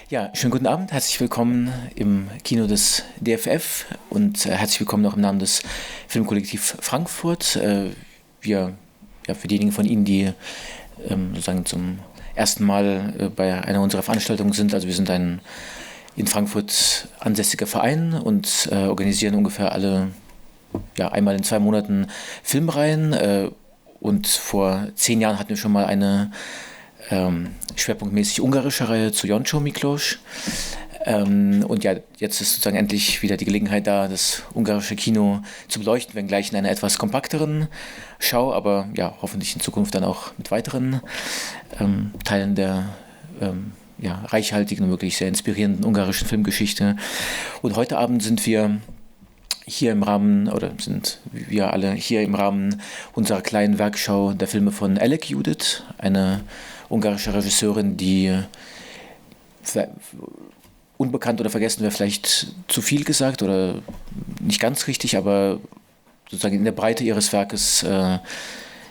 Ja, schönen guten Abend, herzlich willkommen im Kino des DFF und herzlich willkommen auch im Namen des Filmkollektiv Frankfurt. Wir, ja, für diejenigen von Ihnen, die sozusagen zum ersten Mal bei einer unserer Veranstaltungen sind, also wir sind ein in Frankfurt ansässiger Verein und organisieren ungefähr einmal in 2 Monaten Filmreihen und vor 10 Jahren hatten wir schon mal eine schwerpunktmäßig ungarische Reihe zu Joncsó Miklós. Und ja, jetzt ist sozusagen endlich wieder die Gelegenheit da, das ungarische Kino zu beleuchten, wenngleich in einer etwas kompakteren Schau, aber ja, hoffentlich in Zukunft dann auch mit weiteren Teilen der reichhaltigen und wirklich sehr inspirierenden ungarischen Filmgeschichte. Und heute Abend sind wir hier im Rahmen, oder sind wir alle hier im Rahmen unserer kleinen Werkschau der Filme von Judit, eine ungarische Regisseurin, die unbekannt oder vergessen wäre vielleicht zu viel gesagt oder nicht ganz richtig, aber sozusagen in der Breite ihres Werkes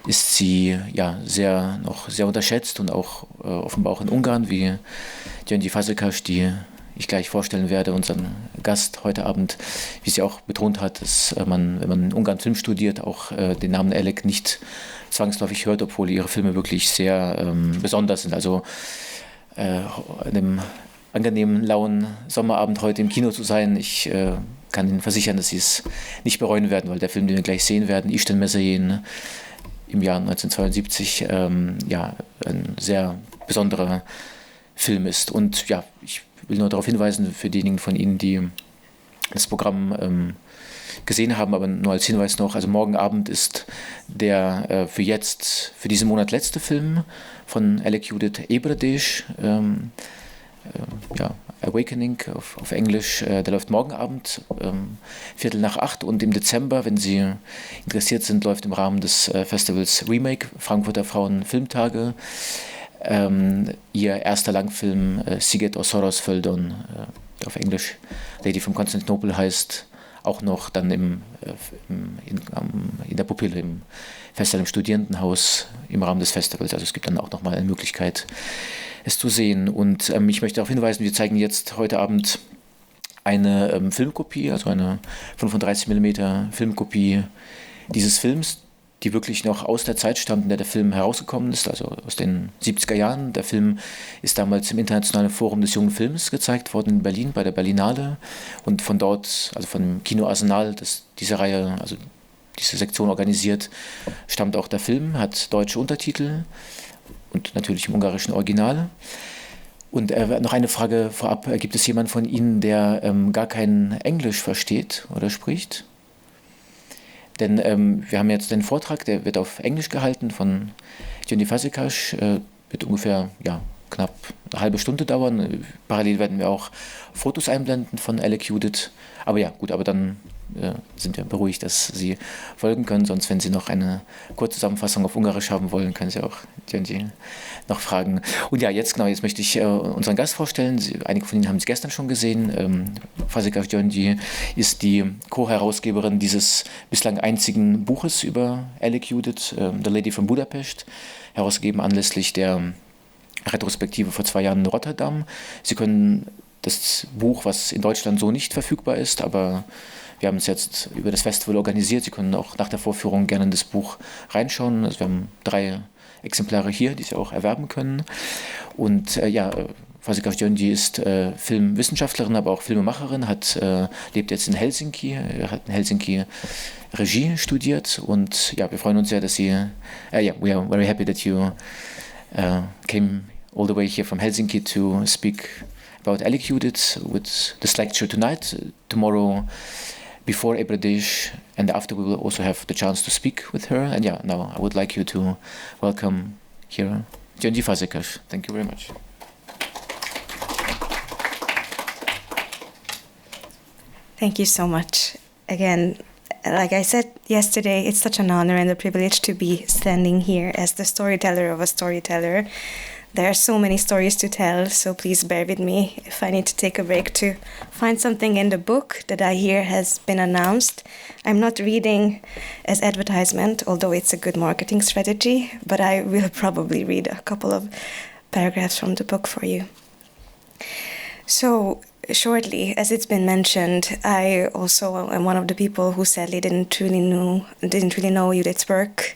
ist sie ja noch sehr unterschätzt und auch offenbar auch in Ungarn, wie Gyöngyi Fazekas, die ich gleich vorstellen werde, unseren Gast heute Abend, wie sie auch betont hat, dass man, wenn man in Ungarn Film studiert, auch den Namen Elek nicht zwangsläufig hört, obwohl ihre Filme wirklich sehr besonders sind. Also an dem angenehmen, lauen Sommerabend heute im Kino zu sein, ich kann Ihnen versichern, dass Sie es nicht bereuen werden, weil der Film, den wir gleich sehen werden, ISTENMEZEJÉN im Jahr 1972, ein sehr besonderer Film ist. Und ja, ich will nur darauf hinweisen, für diejenigen von Ihnen, die das Programm gesehen haben, aber nur als Hinweis noch, also morgen Abend ist der für diesen Monat letzte Film von Judit Eleks, Awakening auf Englisch, der läuft morgen Abend, 7:45, und im Dezember, wenn Sie interessiert sind, läuft im Rahmen des Festivals Remake, Frankfurter Frauen Filmtage, ihr erster Langfilm Sziget Osoros Földön, der auf Englisch Lady from Konstantinopel heißt, auch noch dann in der Pupille, im Festival im Studierendenhaus im Rahmen des Festivals. Also es gibt dann auch nochmal eine Möglichkeit, es zu sehen. Und ich möchte darauf hinweisen, wir zeigen jetzt heute Abend eine Filmkopie, also eine 35mm Filmkopie dieses Films, die wirklich noch aus der Zeit stammt, in der der Film herausgekommen ist, also aus den 70er Jahren. Der Film ist damals im Internationalen Forum des Jungen Films gezeigt worden in Berlin, bei der Berlinale. Und von dort, also von dem Kino Arsenal, das diese Reihe, also diese Sektion organisiert, stammt auch der Film, hat deutsche Untertitel und natürlich im ungarischen Original. Und noch eine Frage vorab, gibt es jemanden von Ihnen, der gar kein Englisch versteht oder spricht? Denn wir haben jetzt den Vortrag, der wird auf Englisch gehalten von Gyöngyi Fazekas, wird ungefähr knapp eine halbe Stunde dauern. Parallel werden wir auch Fotos einblenden von Judit. Aber ja, gut, aber dann sind wir beruhigt, dass Sie folgen können. Sonst, wenn Sie noch eine Kurzzusammenfassung auf Ungarisch haben wollen, können Sie auch Gyöngyi noch fragen. Und ja, jetzt möchte ich unseren Gast vorstellen. Einige von Ihnen haben es gestern schon gesehen. Fazekas Gyöngyi ist die Co-Herausgeberin dieses bislang einzigen Buches über Judit, The Lady from Budapest, herausgegeben anlässlich der Retrospektive vor 2 Jahren in Rotterdam. Sie können das Buch, was in Deutschland so nicht verfügbar ist, aber wir haben es jetzt über das Festival organisiert. Sie können auch nach der Vorführung gerne in das Buch reinschauen. Also wir haben 3 Exemplare hier, die Sie auch erwerben können. Und Fazekas Gyöngyi ist Filmwissenschaftlerin, aber auch Filmemacherin, lebt jetzt in Helsinki, hat in Helsinki Regie studiert. Und ja, wir freuen uns sehr, dass Sie, we are very happy that you came all the way here from Helsinki to speak about Judit with this lecture tonight. Tomorrow, before Ebredish, and after we will also have the chance to speak with her. And now I would like you to welcome here Gyöngyi Fazekas. Thank you very much. Thank you so much. Again, like I said yesterday, it's such an honor and a privilege to be standing here as the storyteller of a storyteller. There are so many stories to tell, so please bear with me if I need to take a break to find something in the book that I hear has been announced. I'm not reading as advertisement, although it's a good marketing strategy, but I will probably read a couple of paragraphs from the book for you. So, shortly, as it's been mentioned, I also am one of the people who sadly didn't really know Judit's work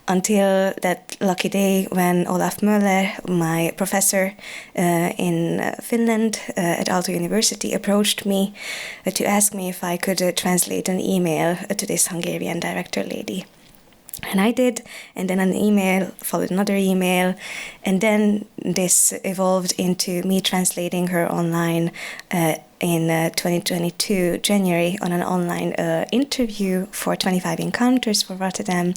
until that lucky day when Olaf Möller, my professor in Finland at Aalto University, approached me to ask me if I could translate an email to this Hungarian director lady. And I did, and then an email followed another email, and then this evolved into me translating her online in 2022 January on an online interview for 25 Encounters for Rotterdam.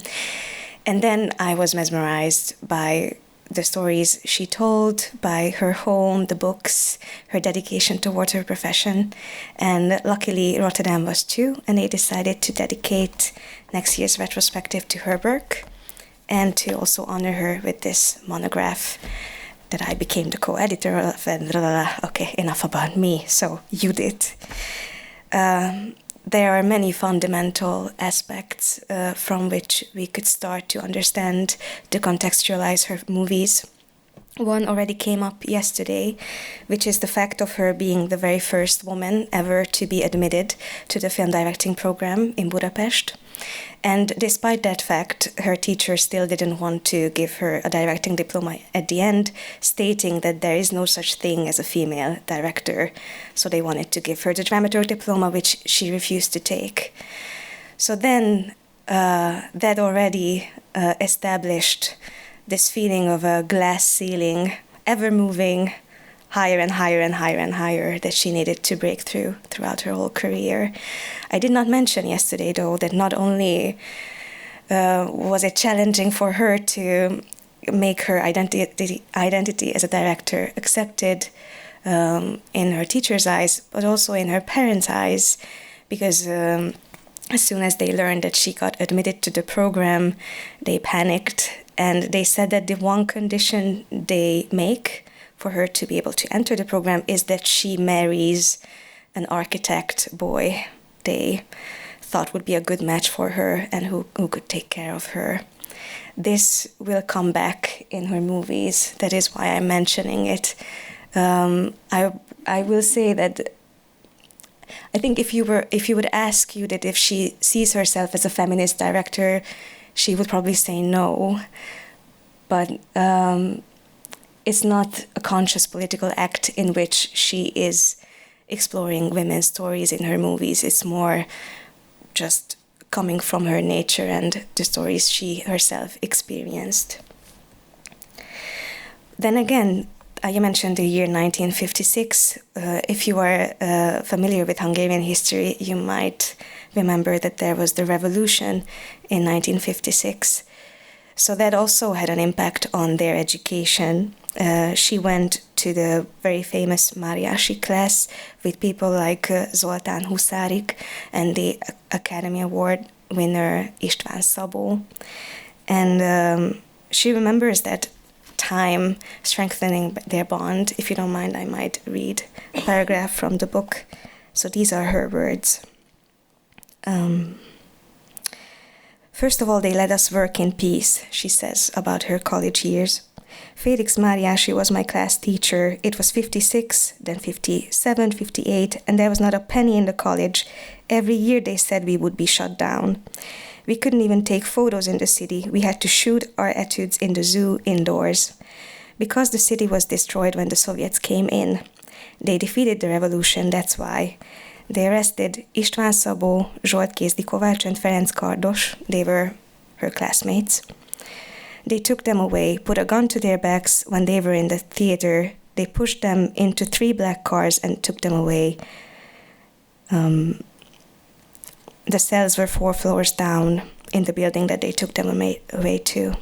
And then I was mesmerized by the stories she told, by her home, the books, her dedication towards her profession. And luckily, Rotterdam was too, and they decided to dedicate next year's retrospective to her work and to also honor her with this monograph that I became the co-editor of. And okay, enough about me. So, Judit. There are many fundamental aspects from which we could start to understand, to contextualize her movies. One already came up yesterday, which is the fact of her being the very first woman ever to be admitted to the film directing program in Budapest. And despite that fact, her teacher still didn't want to give her a directing diploma at the end, stating that there is no such thing as a female director. So they wanted to give her the dramaturg diploma, which she refused to take. So then that already established this feeling of a glass ceiling, ever moving higher and higher and higher and higher, that she needed to break through throughout her whole career. I did not mention yesterday, though, that not only was it challenging for her to make her identity as a director accepted in her teacher's eyes, but also in her parents' eyes, because as soon as they learned that she got admitted to the program, they panicked, and they said that the one condition they make for her to be able to enter the program is that she marries an architect boy they thought would be a good match for her and who could take care of her. This will come back in her movies. That is why I'm mentioning it. I will say that I think if you would ask Judit if she sees herself as a feminist director, she would probably say no. But it's not a conscious political act in which she is exploring women's stories in her movies. It's more just coming from her nature and the stories she herself experienced. Then again, you mentioned the year 1956. If you are familiar with Hungarian history, you might remember that there was the revolution in 1956. So that also had an impact on their education. She went to the very famous Máriási class with people like Zoltán Huszárik and the Academy Award winner István Szabó. And she remembers that time strengthening their bond. If you don't mind, I might read a paragraph from the book. So these are her words. First of all, they let us work in peace, she says about her college years. Félix Máriási was my class teacher. It was 56, then 57, 58, and there was not a penny in the college. Every year they said we would be shut down. We couldn't even take photos in the city. We had to shoot our etudes in the zoo indoors. Because the city was destroyed when the Soviets came in. They defeated the revolution, that's why. They arrested István Szabó, Zsolt Kézdi Kovács, and Ferenc Kardos. They were her classmates. They took them away, put a gun to their backs when they were in the theater. They pushed them into 3 black cars and took them away. The cells were 4 floors down in the building that they took them away to.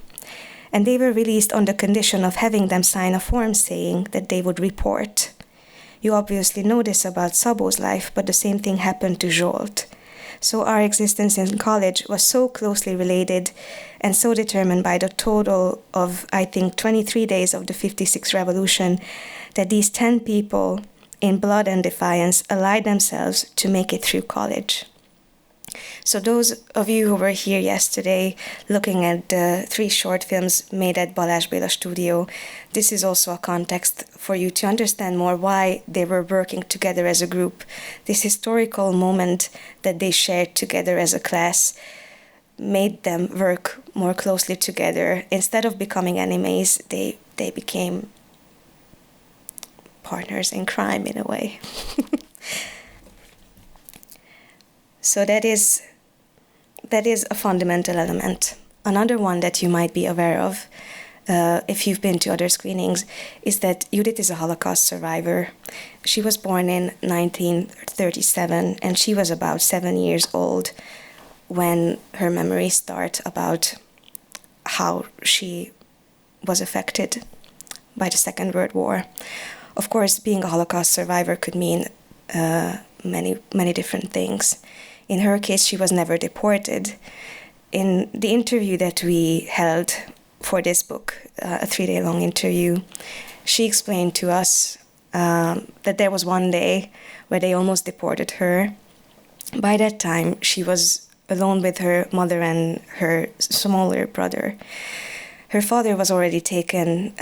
And they were released on the condition of having them sign a form saying that they would report. You obviously know this about Szabó's life, but the same thing happened to Zsolt. So our existence in college was so closely related and so determined by the total of, I think, 23 days of the 56 revolution that these 10 people, in blood and defiance, allied themselves to make it through college. So those of you who were here yesterday looking at the 3 short films made at Balázs Béla Studio, this is also a context for you to understand more why they were working together as a group. This historical moment that they shared together as a class made them work more closely together. Instead of becoming enemies, they became partners in crime in a way. So that is a fundamental element. Another one that you might be aware of, if you've been to other screenings, is that Judit is a Holocaust survivor. She was born in 1937, and she was about 7 years old when her memories start about how she was affected by the Second World War. Of course, being a Holocaust survivor could mean many different things. In her case, she was never deported. In the interview that we held for this book, a 3-day-long interview, she explained to us that there was one day where they almost deported her. By that time, she was alone with her mother and her smaller brother. Her father was already taken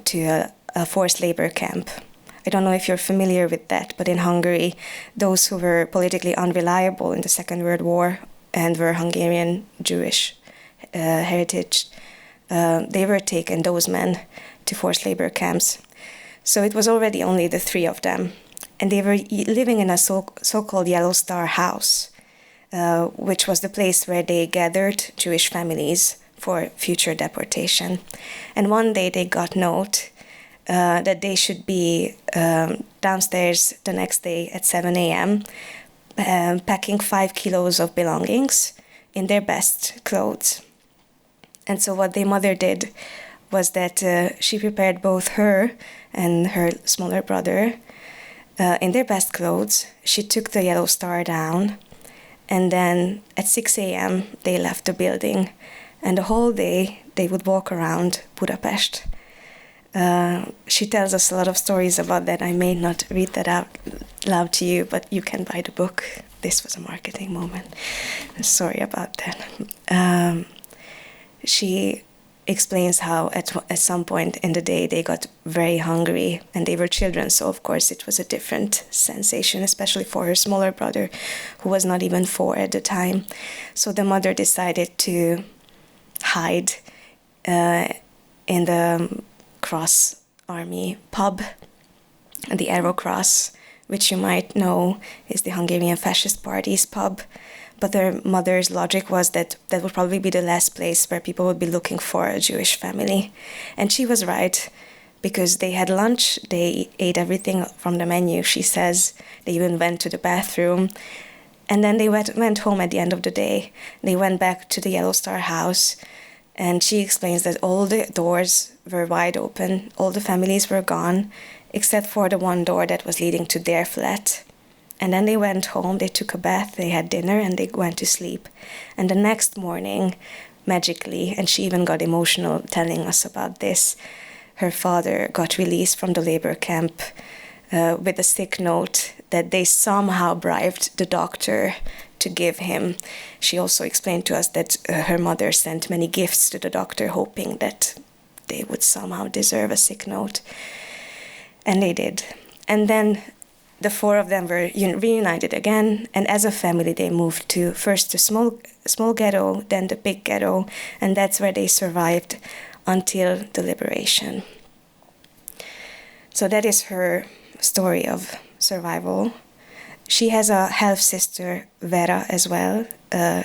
to a forced labor camp. I don't know if you're familiar with that, but in Hungary, those who were politically unreliable in the Second World War and were Hungarian Jewish heritage, they were taken, those men, to forced labor camps. So it was already only the 3 of them. And they were living in a so-called Yellow Star house, which was the place where they gathered Jewish families for future deportation. And one day they got note that they should be downstairs the next day at 7 a.m., packing 5 kilos of belongings in their best clothes. And so what their mother did was that she prepared both her and her smaller brother in their best clothes. She took the Yellow Star down, and then at 6 a.m. they left the building. And the whole day they would walk around Budapest. She tells us a lot of stories about that. I may not read that out loud to you, but you can buy the book. This was a marketing moment. Sorry about that. She explains how at some point in the day they got very hungry, and they were children, so of course it was a different sensation, especially for her smaller brother, who was not even 4 at the time. So the mother decided to hide in the Cross Army pub, the Arrow Cross, which you might know is the Hungarian Fascist Party's pub. But their mother's logic was that that would probably be the last place where people would be looking for a Jewish family. And she was right, because they had lunch, they ate everything from the menu, she says. They even went to the bathroom. And then they went home at the end of the day. They went back to the Yellow Star house, and she explains that all the doors were wide open, all the families were gone, except for the one door that was leading to their flat. And then they went home, they took a bath, they had dinner, and they went to sleep. And the next morning, magically, and she even got emotional telling us about this, her father got released from the labor camp with a sick note that they somehow bribed the doctor to give him. She also explained to us that her mother sent many gifts to the doctor, hoping that they would somehow deserve a sick note. And they did. And then the 4 of them were reunited again, and as a family they moved to first the small ghetto, then the big ghetto, and that's where they survived until the liberation. So that is her story of survival. She has a half-sister, Vera, as well.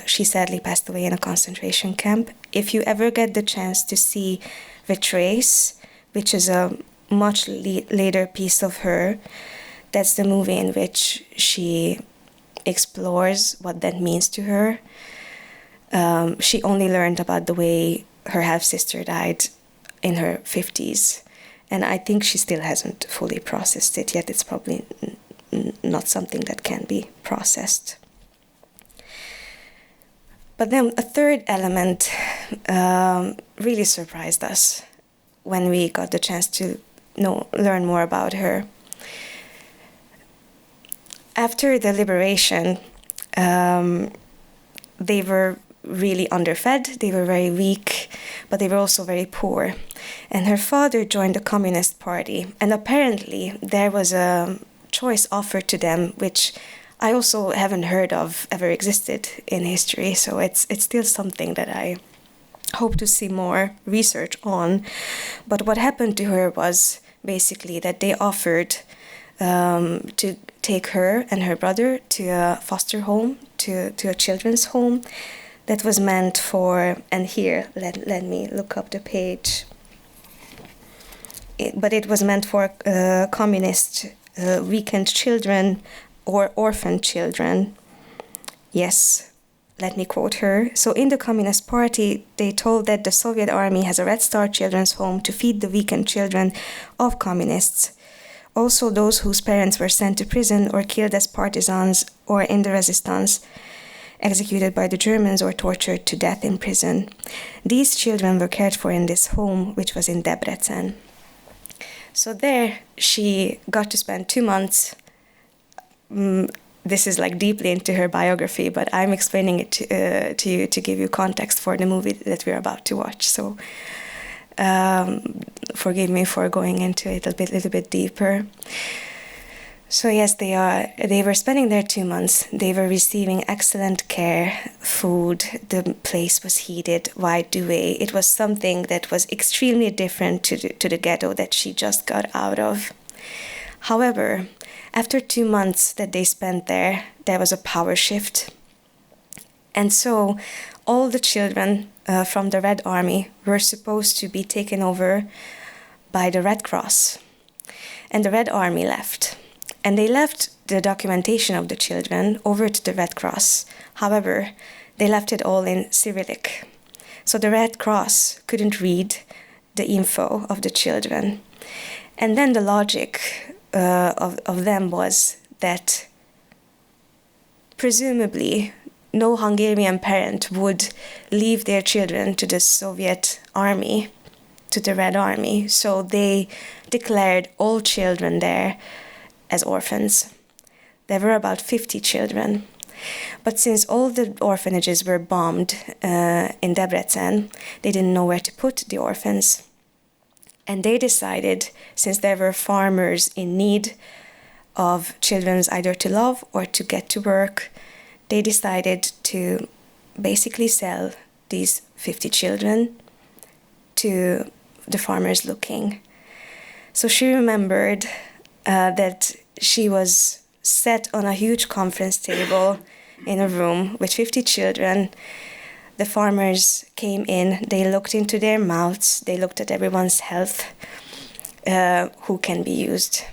She sadly passed away in a concentration camp. If you ever get the chance to see The Trace, which is a much later piece of her, that's the movie in which she explores what that means to her. She only learned about the way her half-sister died in her 50s. And I think she still hasn't fully processed it yet. It's probably not something that can be processed. But then a third element really surprised us when we got the chance to learn more about her. After the liberation, they were really underfed, they were very weak, but they were also very poor. And her father joined the Communist Party, and apparently there was a choice offered to them, which I also haven't heard of ever existed in history, so it's still something that I hope to see more research on. But what happened to her was basically that they offered to take her and her brother to a foster home, to a children's home that was meant for, and here, let me look up the page. But it was meant for communist weakened children or orphan children. Yes, let me quote her. So in the Communist Party, they told that the Soviet army has a Red Star children's home to feed the weakened children of communists. Also those whose parents were sent to prison or killed as partisans or in the resistance, executed by the Germans or tortured to death in prison. These children were cared for in this home, which was in Debrecen. So there she got to spend 2 months. This is like deeply into her biography, but I'm explaining it to you to give you context for the movie that we're about to watch. So forgive me for going into it a little bit deeper. So yes, they were spending there 2 months. They were receiving excellent care, food. The place was heated, wide duvet. It was something that was extremely different to the ghetto that she just got out of. However, after 2 months that they spent there was a power shift. And so all the children from the Red Army were supposed to be taken over by the Red Cross. And the Red Army left. And they left the documentation of the children over to the Red Cross. However, they left it all in Cyrillic. So the Red Cross couldn't read the info of the children. And then the logic of them was that presumably no Hungarian parent would leave their children to the Soviet army, to the Red Army. So they declared all children there as orphans. There were about 50 children. But since all the orphanages were bombed in Debrecen, they didn't know where to put the orphans. And they decided, since there were farmers in need of children either to love or to get to work, they decided to basically sell these 50 children to the farmers looking. So she remembered that she was set on a huge conference table in a room with 50 children. The farmers came in, they looked into their mouths, they looked at everyone's health, who can be used.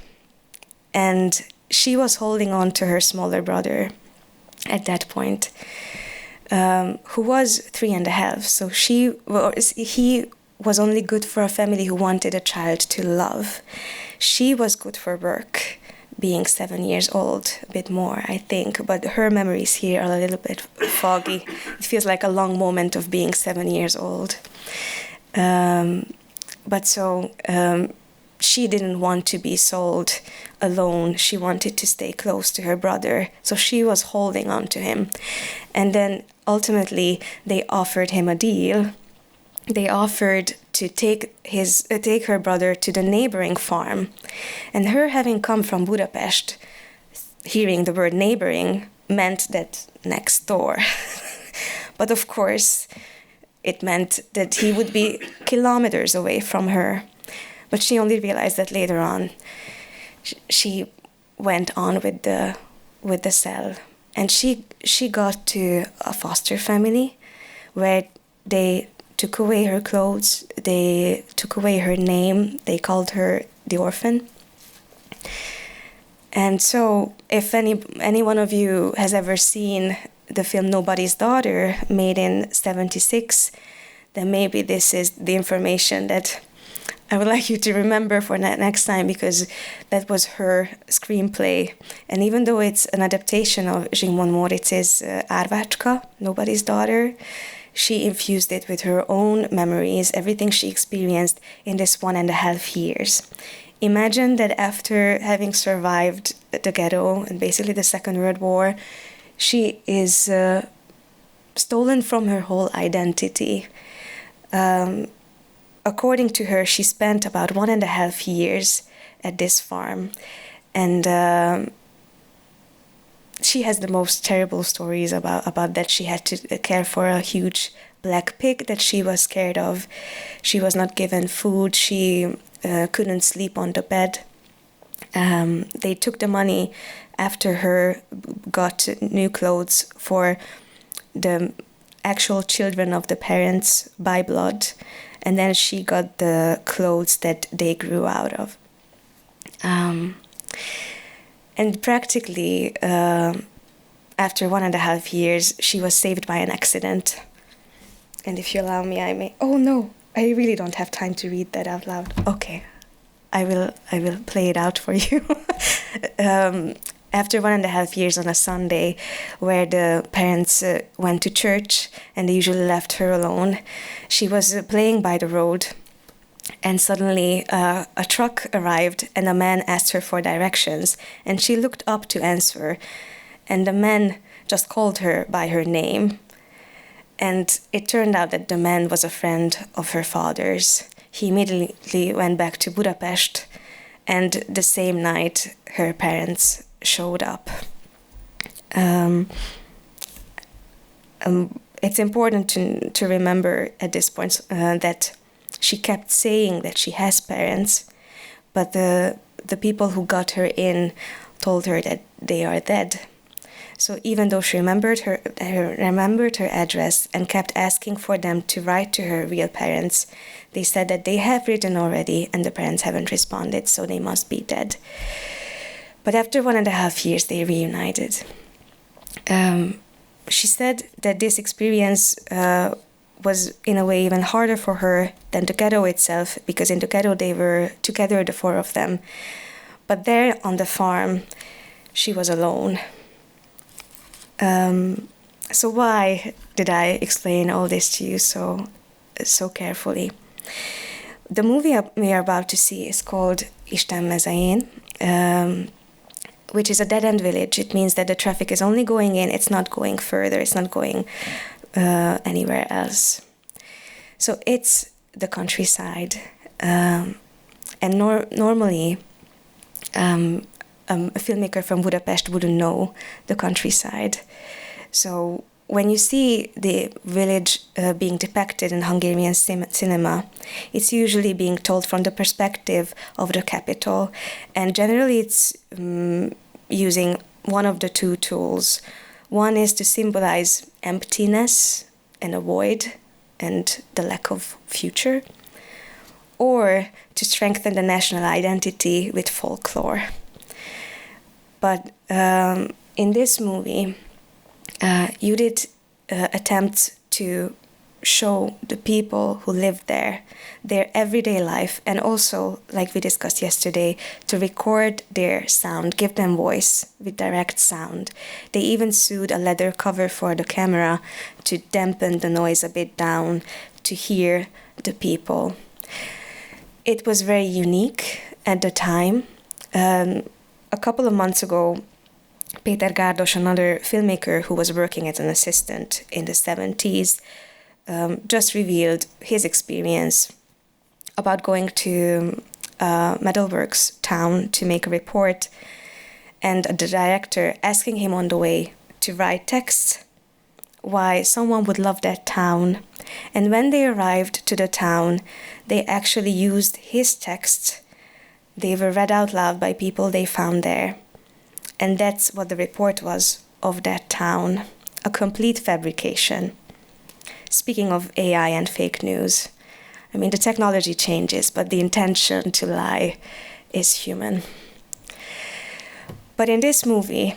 And she was holding on to her smaller brother at that point, who was 3.5. So he was only good for a family who wanted a child to love. She was good for work, being 7 years old, a bit more, I think, but her memories here are a little bit foggy. It feels like a long moment of being 7 years old. She didn't want to be sold alone. She wanted to stay close to her brother, so she was holding on to him. And then ultimately they offered him a deal. They offered to take her brother to the neighboring farm. And her having come from Budapest, hearing the word neighboring meant that next door. But of course, it meant that he would be kilometers away from her. But she only realized that later on. She went on with the cell. And she got to a foster family where they took away her clothes, they took away her name, they called her the orphan. And so if any one of you has ever seen the film Nobody's Daughter, made in 1976, then maybe this is the information that I would like you to remember for next time, because that was her screenplay. And even though it's an adaptation of Zsigmond Moritz's Árvácska, Nobody's Daughter, she infused it with her own memories, everything she experienced in this 1.5 years. Imagine that after having survived the ghetto and basically the Second World War, she is stolen from her whole identity. According to her, she spent about 1.5 years at this farm, and she has the most terrible stories about that. She had to care for a huge black pig that she was scared of. She was not given food. She couldn't sleep on the bed. They took the money after her, got new clothes for the actual children of the parents by blood, and then she got the clothes that they grew out of. And practically, after 1.5 years, she was saved by an accident. And if you allow me, I may... Oh no, I really don't have time to read that out loud. Okay, I will play it out for you. After 1.5 years on a Sunday, where the parents went to church and they usually left her alone, she was playing by the road, and suddenly a truck arrived and a man asked her for directions, and she looked up to answer, and the man just called her by her name. And it turned out that the man was a friend of her father's. He immediately went back to Budapest, and the same night her parents showed up. It's important to remember at this point that she kept saying that she has parents, but the people who got her in told her that they are dead. So even though she remembered her address and kept asking for them to write to her real parents, they said that they have written already and the parents haven't responded, so they must be dead. But after 1.5 years, they reunited. She said that this experience was in a way even harder for her than the ghetto itself, because in the ghetto they were together, the four of them. But there on the farm, she was alone. So why did I explain all this to you so carefully? The movie we are about to see is called ISTENMEZEJÉN, which is a dead-end village. It means that the traffic is only going in, it's not going further, it's not going anywhere else. So it's the countryside. And normally, a filmmaker from Budapest wouldn't know the countryside. So when you see the village being depicted in Hungarian cinema, it's usually being told from the perspective of the capital. And generally it's using one of the two tools. One is to symbolize emptiness and a void and the lack of future, or to strengthen the national identity with folklore. But in this movie, Judit attempts to show the people who live there their everyday life, and also, like we discussed yesterday, to record their sound, give them voice with direct sound. They even sewed a leather cover for the camera to dampen the noise a bit down, to hear the people. It was very unique at the time. A couple of months ago, Péter Gárdos, another filmmaker who was working as an assistant in the 70s, just revealed his experience about going to Metalworks town to make a report, and the director asking him on the way to write texts why someone would love that town. And when they arrived to the town, they actually used his texts. They were read out loud by people they found there. And that's what the report was of that town, a complete fabrication. Speaking of AI and fake news, I mean, the technology changes, but the intention to lie is human. But in this movie,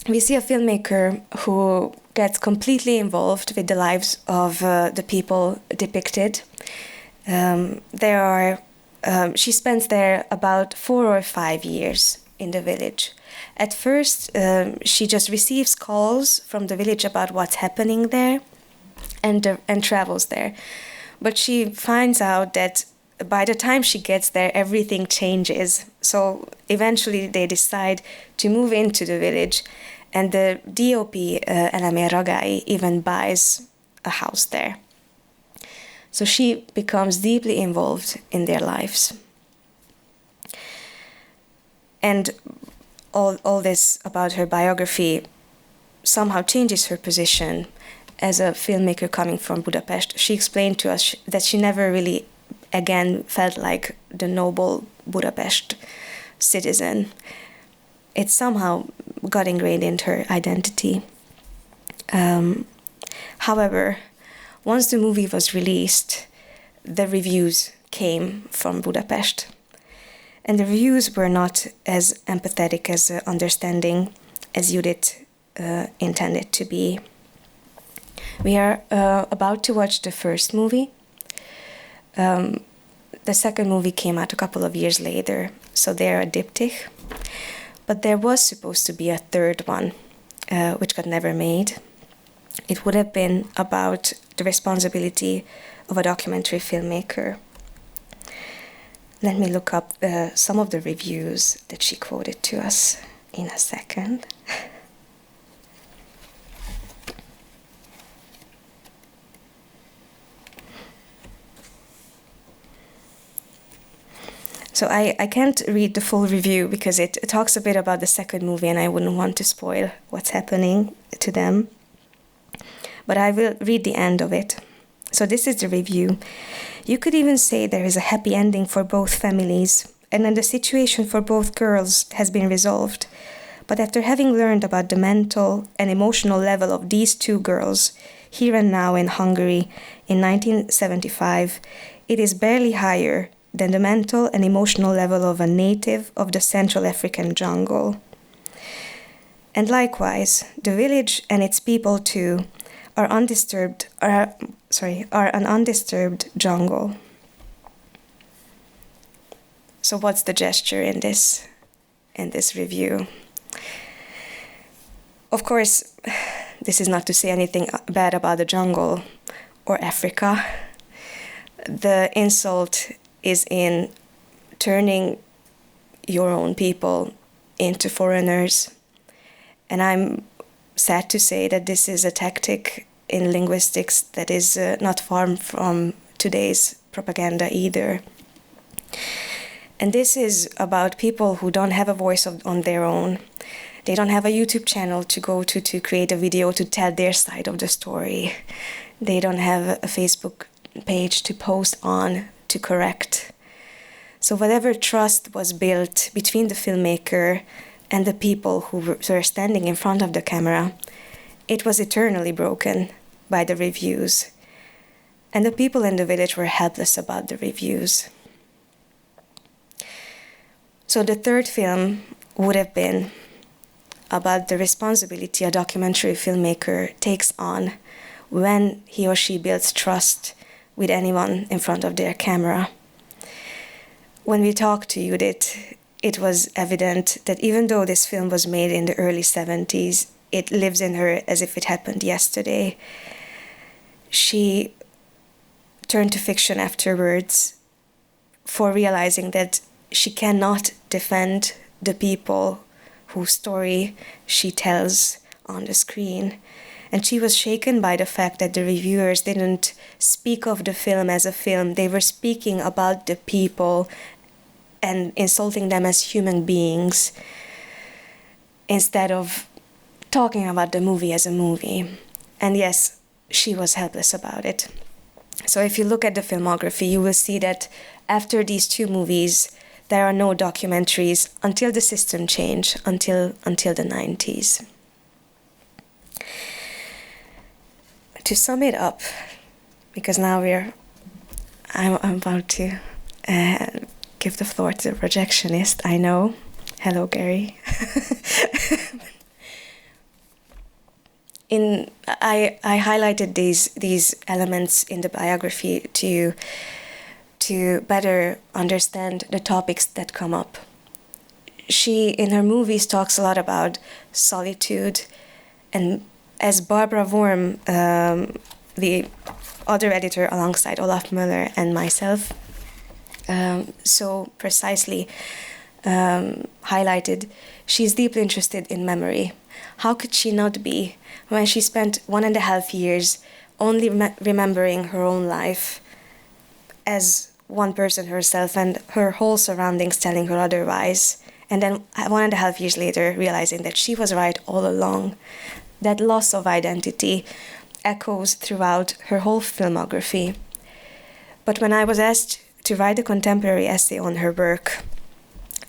we see a filmmaker who gets completely involved with the lives of the people depicted. She spends there about 4 or 5 years in the village. At first, she just receives calls from the village about what's happening there and travels there. But she finds out that by the time she gets there, everything changes. So eventually they decide to move into the village And the DOP, Elemi Ragai, even buys a house there. So she becomes deeply involved in their lives. And all this about her biography somehow changes her position as a filmmaker coming from Budapest. She explained to us that she never really, again, felt like the noble Budapest citizen. It somehow got ingrained into her identity. However, once the movie was released, the reviews came from Budapest. And the reviews were not as empathetic, as understanding as Judit intended to be. We are about to watch the first movie. The second movie came out a couple of years later, so they're a diptych. But there was supposed to be a third one, which got never made. It would have been about the responsibility of a documentary filmmaker. Let me look up some of the reviews that she quoted to us in a second. So I can't read the full review because it talks a bit about the second movie and I wouldn't want to spoil what's happening to them. But I will read the end of it. So this is the review. You could even say there is a happy ending for both families, and then the situation for both girls has been resolved. But after having learned about the mental and emotional level of these two girls, here and now in Hungary in 1975, it is barely higher than the mental and emotional level of a native of the Central African jungle. And likewise, the village and its people too are an undisturbed jungle. So what's the gesture in this review? Of course, this is not to say anything bad about the jungle or Africa. The insult is in turning your own people into foreigners. And I'm sad to say that this is a tactic in linguistics that is not far from today's propaganda either. And this is about people who don't have a voice on their own. They don't have a YouTube channel to go to create a video to tell their side of the story. They don't have a Facebook page to post on, to correct. So whatever trust was built between the filmmaker and the people who were standing in front of the camera, it was eternally broken by the reviews. And the people in the village were helpless about the reviews. So the third film would have been about the responsibility a documentary filmmaker takes on when he or she builds trust with anyone in front of their camera. When we talked to Judit, it was evident that even though this film was made in the early 70s, it lives in her as if it happened yesterday. She turned to fiction afterwards for realizing that she cannot defend the people whose story she tells on the screen. And she was shaken by the fact that the reviewers didn't speak of the film as a film. They were speaking about the people and insulting them as human beings instead of talking about the movie as a movie. And yes, she was helpless about it. So if you look at the filmography, you will see that after these two movies, there are no documentaries until the system changed, until the 90s. To sum it up, because now I'm about to give the floor to the projectionist, I know. Hello, Gary. I highlighted these elements in the biography to better understand the topics that come up. She, in her movies, talks a lot about solitude, and as Barbara Worm, the other editor alongside Olaf Müller and myself, so precisely highlighted, she's deeply interested in memory. how could she not be when she spent 1.5 years only remembering her own life as one person herself and her whole surroundings telling her otherwise, and then 1.5 years later realizing that she was right all along. That loss of identity echoes throughout her whole filmography. But when I was asked to write a contemporary essay on her work,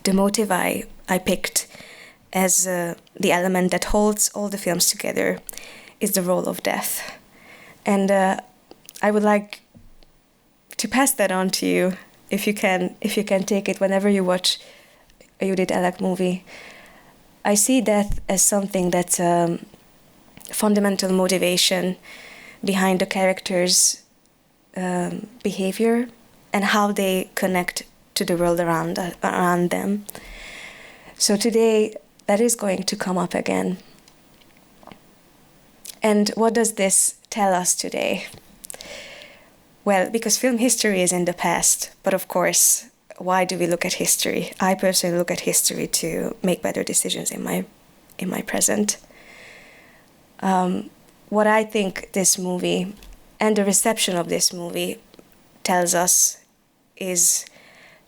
the motive I picked as the element that holds all the films together is the role of death. And I would like to pass that on to you, if you can take it whenever you watch a Judit Elek movie. I see death as something that's fundamental motivation behind the characters' behavior and how they connect to the world around them. So today, that is going to come up again. And what does this tell us today? Well, because film history is in the past, but of course, why do we look at history? I personally look at history to make better decisions in my present. What I think this movie and the reception of this movie tells us is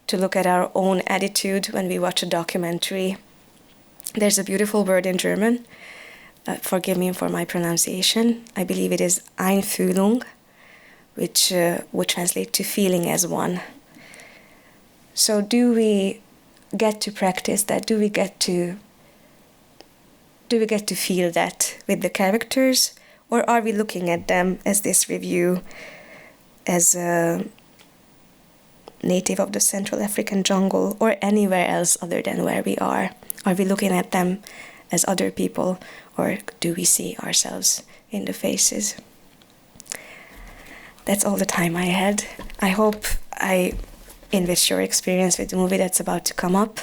to look at our own attitude when we watch a documentary. There's a beautiful word in German, forgive me for my pronunciation, I believe it is Einfühlung, which would translate to feeling as one. So do we get to practice that? Do we get to feel that with the characters? Or are we looking at them as this review, as a native of the Central African jungle or anywhere else other than where we are? Are we looking at them as other people, or do we see ourselves in the faces? That's all the time I had. I hope I enriched your experience with the movie that's about to come up,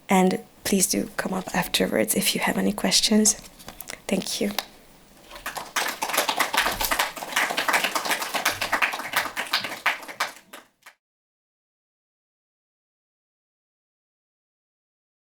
and please do come up afterwards if you have any questions. Thank you.